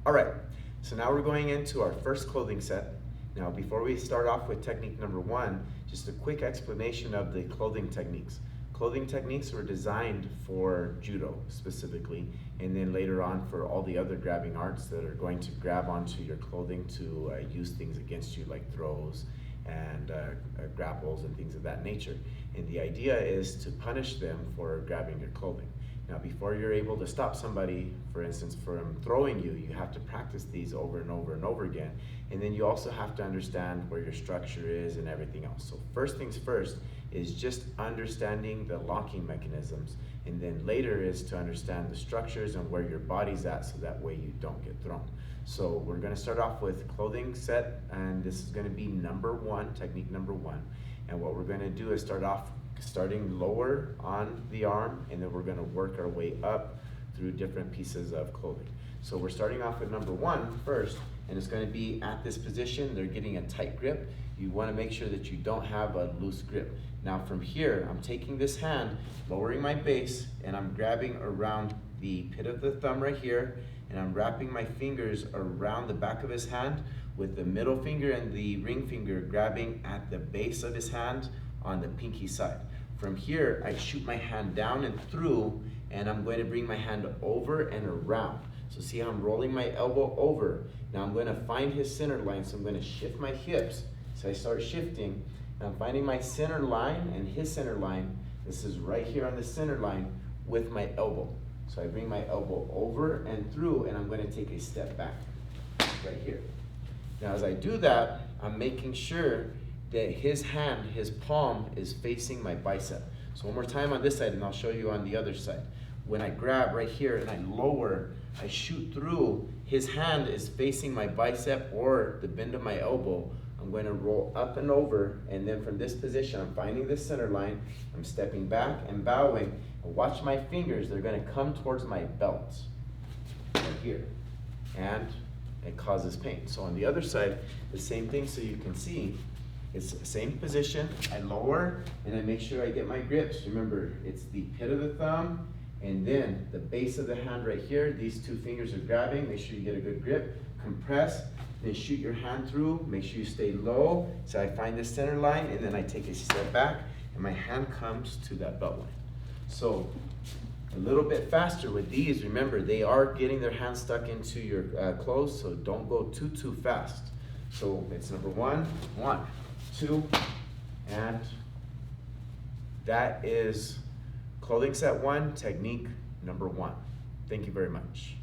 All right, so now we're going into our first clothing set. Now, before we start off with technique number one, just a quick explanation of the clothing techniques. Clothing techniques were designed for judo specifically, and then later on for all the other grabbing arts that are going to grab onto your clothing to use things against you, like throws and grapples and things of that nature. And the idea is to punish them for grabbing your clothing. Now, before you're able to stop somebody, for instance, from throwing you, you have to practice these over and over and over again. And then you also have to understand where your structure is and everything else. So first things first is just understanding the locking mechanisms. And then later is to understand the structures and where your body's at, so that way you don't get thrown. So we're gonna start off with clothing set, and this is gonna be number one, technique number one. And what we're gonna do is starting lower on the arm, and then we're gonna work our way up through different pieces of clothing. So we're starting off with number one first, and it's gonna be at this position. They're getting a tight grip. You wanna make sure that you don't have a loose grip. Now from here, I'm taking this hand, lowering my base, and I'm grabbing around the pit of the thumb right here, and I'm wrapping my fingers around the back of his hand, with the middle finger and the ring finger grabbing at the base of his hand on the pinky side. From here, I shoot my hand down and through, and I'm going to bring my hand over and around. So see how I'm rolling my elbow over. Now I'm going to find his center line, so I'm going to shift my hips. So I start shifting, and I'm finding my center line and his center line. This is right here on the center line with my elbow. So I bring my elbow over and through, and I'm going to take a step back right here. Now as I do that, I'm making sure that his hand, his palm, is facing my bicep. So one more time on this side, and I'll show you on the other side. When I grab right here and I lower, I shoot through, his hand is facing my bicep or the bend of my elbow. I'm going to roll up and over, and then from this position, I'm finding the center line, I'm stepping back and bowing, and watch my fingers, they're going to come towards my belt, right here, and it causes pain. So on the other side, the same thing, so you can see, it's the same position. I lower and I make sure I get my grips. Remember, it's the pit of the thumb and then the base of the hand right here. These two fingers are grabbing. Make sure you get a good grip. Compress, then shoot your hand through. Make sure you stay low. So I find the center line, and then I take a step back and my hand comes to that belt line. So a little bit faster with these. Remember, they are getting their hands stuck into your clothes, so don't go too fast. So it's number one, 2, and that is clothing set one, technique number one. Thank you very much.